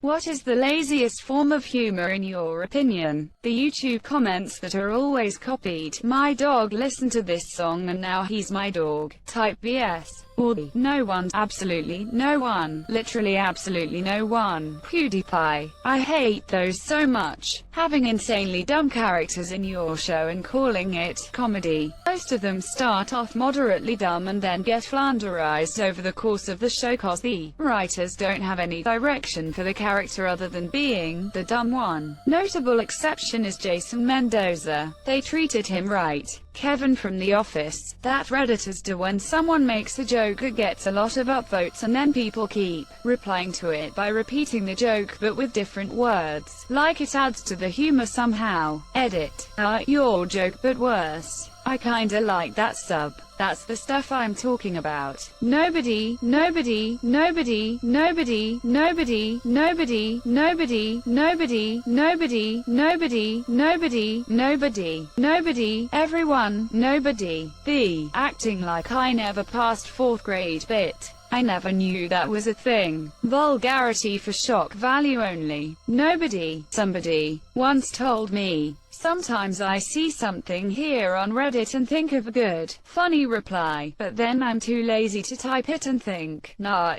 What is the laziest form of humor in your opinion? The YouTube comments that are always copied. My dog listened to this song and now he's my dog. Type BS. Or the no one, absolutely no one, literally absolutely no one. PewDiePie. I hate those so much. Having insanely dumb characters in your show and calling it comedy. Most of them start off moderately dumb and then get flanderized over the course of the show cause the writers don't have any direction for the character other than being the dumb one. Notable exception is Jason Mendoza. They treated him right. Kevin from The Office. That Redditors do when someone makes a joke that gets a lot of upvotes and then people keep replying to it by repeating the joke but with different words. Like it adds to the humor somehow. Edit. Your joke but worse. I kinda like that sub. That's the stuff I'm talking about. Nobody, nobody, nobody, nobody, nobody, nobody, nobody, nobody, nobody, nobody, nobody, nobody, nobody, everyone, nobody. The acting like I never passed 4th grade bit. I never knew that was a thing. Vulgarity for shock value only. Nobody, somebody, once told me, sometimes I see something here on Reddit and think of a good, funny reply, but then I'm too lazy to type it and think, nah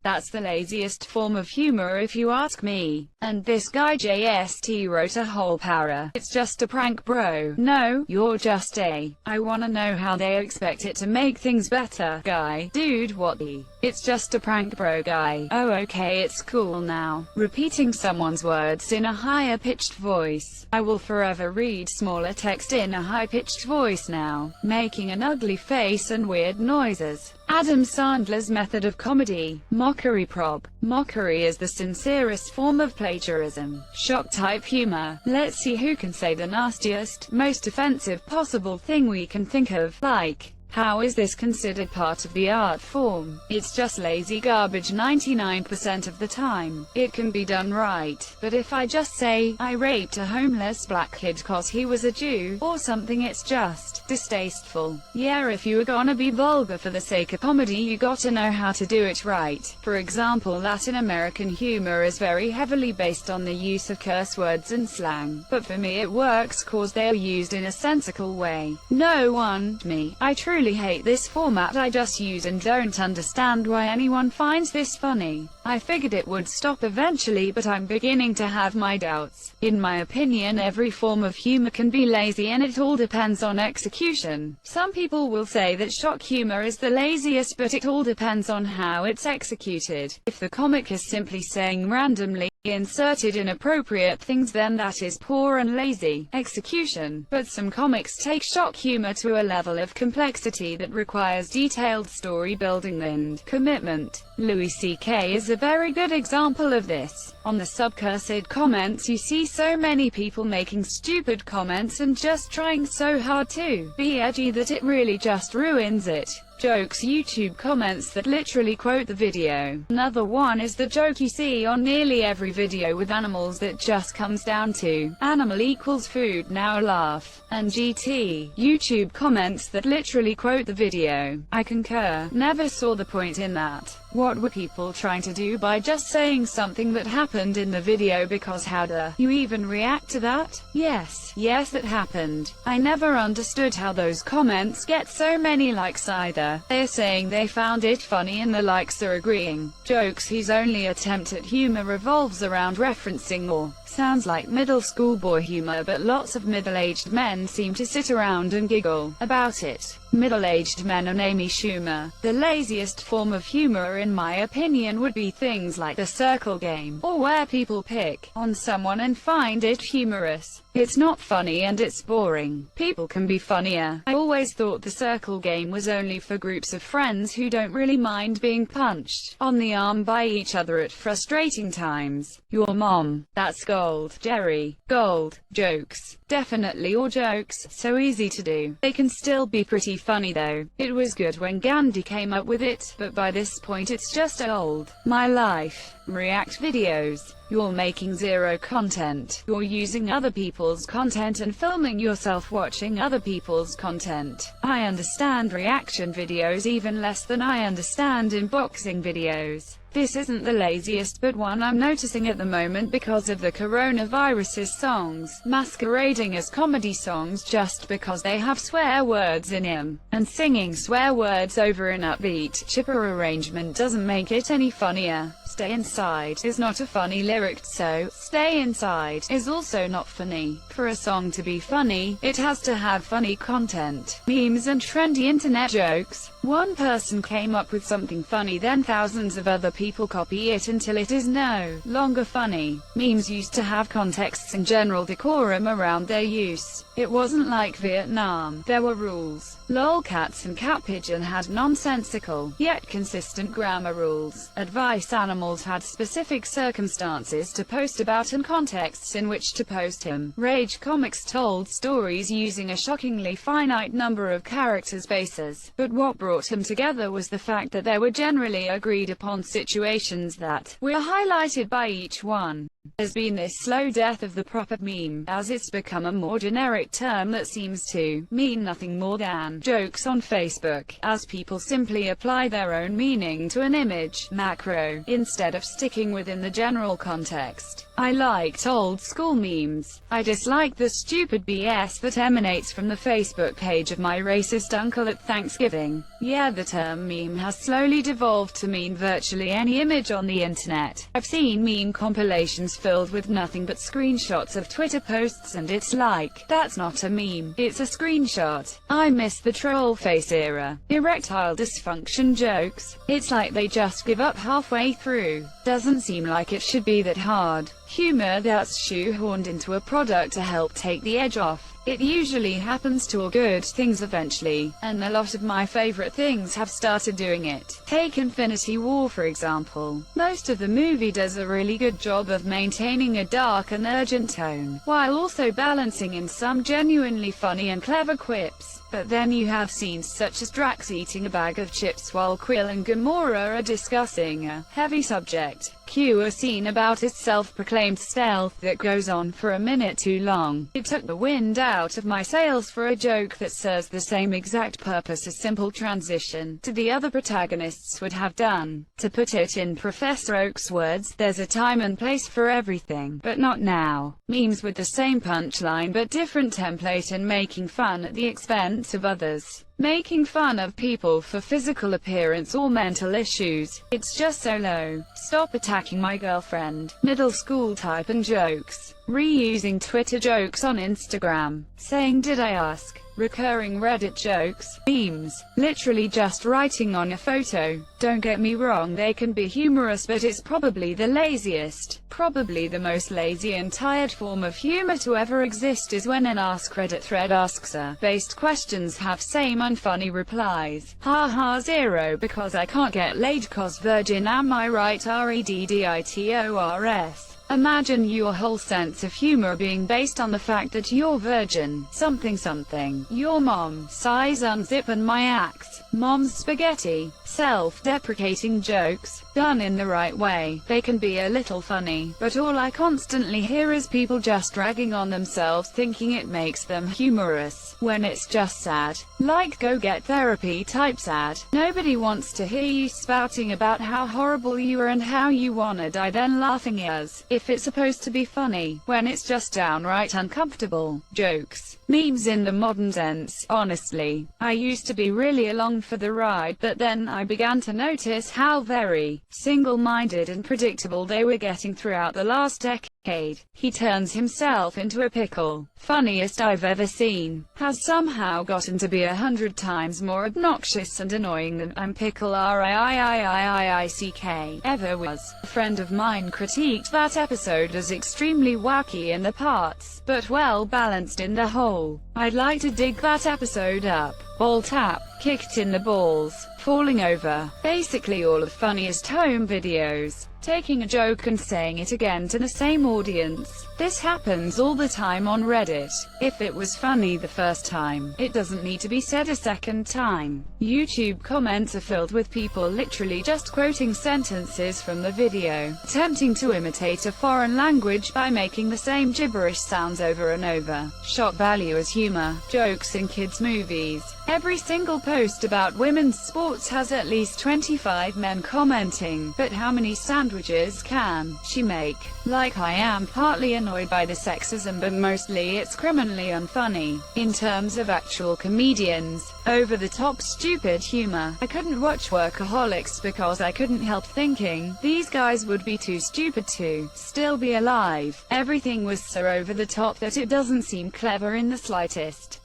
that's the laziest form of humor if you ask me. And this guy JST wrote a whole para. It's just a prank, bro. No, you're just a, I wanna know how they expect it to make things better guy. Dude, what the? It's just a prank, bro guy. Oh okay, it's cool now. Repeating someone's words in a higher pitched voice. I will forever read smaller text in a high-pitched voice now. Making an ugly face and weird noises. Adam Sandler's method of comedy. Mockery prop. Mockery is the sincerest form of plagiarism. Shock-type humor. Let's see who can say the nastiest, most offensive possible thing we can think of, like, how is this considered part of the art form? It's just lazy garbage 99% of the time. It can be done right, but if I just say, I raped a homeless black kid cause he was a Jew, or something, it's just distasteful. Yeah, if you are gonna be vulgar for the sake of comedy, you gotta know how to do it right. For example, Latin American humor is very heavily based on the use of curse words and slang, but for me it works cause they are used in a sensical way. No one, me, I truly hate this format. I just use and don't understand why anyone finds this funny. I figured it would stop eventually, but I'm beginning to have my doubts. In my opinion, every form of humor can be lazy and it all depends on execution. Some people will say that shock humor is the laziest, but it all depends on how it's executed. If the comic is simply saying randomly inserted inappropriate things, then that is poor and lazy execution. But some comics take shock humor to a level of complexity that requires detailed story building and commitment. Louis C.K. is a very good example of this. On the subcursed comments, you see so many people making stupid comments and just trying so hard to be edgy that it really just ruins it. Jokes YouTube comments that literally quote the video. Another one is the joke you see on nearly every video with animals that just comes down to, animal equals food, now laugh. And GT YouTube comments that literally quote the video. I concur. Never saw the point in that. What were people trying to do by just saying something that happened in the video, because how do you even react to that? Yes, it happened. I never understood how those comments get so many likes either. They're saying they found it funny and the likes are agreeing. Jokes whose only attempt at humor revolves around referencing or sounds like middle school boy humor, but lots of middle-aged men seem to sit around and giggle about it. Middle-aged men and Amy Schumer. The laziest form of humor in my opinion would be things like the circle game, or where people pick on someone and find it humorous. It's not funny and it's boring. People can be funnier. I always thought the circle game was only for groups of friends who don't really mind being punched on the arm by each other at frustrating times. Your mom. That's gold. Jerry. Gold. Jokes. Definitely, or jokes. So easy to do. They can still be pretty funny though. It was good when Gandhi came up with it, but by this point it's just old. My life. React videos. You're making zero content. You're using other people's content and filming yourself watching other people's content. I understand reaction videos even less than I understand unboxing videos. This isn't the laziest but one I'm noticing at the moment because of the coronavirus's songs, masquerading as comedy songs just because they have swear words in them, and singing swear words over an upbeat, chipper arrangement doesn't make it any funnier. Stay inside is not a funny lyric, so stay inside is also not funny. For a song to be funny, it has to have funny content, memes and trendy internet jokes. One person came up with something funny, then thousands of other people copy it until it is no longer funny. Memes used to have contexts and general decorum around their use. It wasn't like Vietnam. There were rules. Lolcats and Catpigeon had nonsensical, yet consistent grammar rules. Advice Animals had specific circumstances to post about and contexts in which to post him. Rage Comics told stories using a shockingly finite number of character spaces. But what brought them together was the fact that there were generally agreed upon situations that were highlighted by each one. There's been this slow death of the proper meme, as it's become a more generic term that seems to mean nothing more than jokes on Facebook, as people simply apply their own meaning to an image, macro, instead of sticking within the general context. I liked old school memes. I dislike the stupid BS that emanates from the Facebook page of my racist uncle at Thanksgiving. Yeah, the term meme has slowly devolved to mean virtually any image on the internet. I've seen meme compilations filled with nothing but screenshots of Twitter posts and it's like, that's not a meme, it's a screenshot. I miss the troll face era. Erectile dysfunction jokes. It's like they just give up halfway through. Doesn't seem like it should be that hard. Humor that's shoehorned into a product to help take the edge off. It usually happens to all good things eventually, and a lot of my favorite things have started doing it. Take Infinity War for example. Most of the movie does a really good job of maintaining a dark and urgent tone, while also balancing in some genuinely funny and clever quips. But then you have scenes such as Drax eating a bag of chips while Quill and Gamora are discussing a heavy subject. Cue a scene about his self-proclaimed stealth that goes on for a minute too long. It took the wind out of my sails for a joke that serves the same exact purpose a simple transition to the other protagonists would have done. To put it in Professor Oak's words, there's a time and place for everything, but not now. Memes with the same punchline but different template and making fun at the expense of others. Making fun of people for physical appearance or mental issues. It's just so low. Stop attacking my girlfriend. Middle school type and jokes. Reusing Twitter jokes on Instagram. Saying did I ask? Recurring Reddit jokes. Memes. Literally just writing on a photo. Don't get me wrong, they can be humorous, but it's probably the laziest. Probably the most lazy and tired form of humor to ever exist is when an askreddit thread asks based questions have same unfunny replies. Haha 0 because I can't get laid cause virgin am I right redditors. Imagine your whole sense of humor being based on the fact that you're virgin. Something something. Your mom. Size unzip and my axe. Mom's spaghetti. Self-deprecating jokes. Done in the right way, they can be a little funny, but all I constantly hear is people just ragging on themselves thinking it makes them humorous, when it's just sad. Like go get therapy type sad. Nobody wants to hear you spouting about how horrible you are and how you wanna die then laughing as if it's supposed to be funny, when it's just downright uncomfortable. Jokes. Memes in the modern sense. Honestly, I used to be really along for the ride, but then I began to notice how very single-minded and predictable they were getting throughout the last decade. He turns himself into a pickle. Funniest I've ever seen. Has somehow gotten to be 100 times more obnoxious and annoying than I'm pickle RIIIIIICK ever was. A friend of mine critiqued that episode as extremely wacky in the parts, but well balanced in the whole. I'd like to dig that episode up. Ball tap, kicked in the balls, falling over. Basically all of Funniest home videos. Taking a joke and saying it again to the same audience. This happens all the time on Reddit. If it was funny the first time, it doesn't need to be said a second time. YouTube comments are filled with people literally just quoting sentences from the video, attempting to imitate a foreign language by making the same gibberish sounds over and over. Shock value as humor. Jokes in kids' movies. Every single post about women's sports has at least 25 men commenting, but how many sandwiches can she make? Like, I am partly annoyed by the sexism, but mostly it's criminally unfunny. In terms of actual comedians, over-the-top stupid humor, I couldn't watch Workaholics because I couldn't help thinking, these guys would be too stupid to still be alive. Everything was so over the top that it doesn't seem clever in the slightest.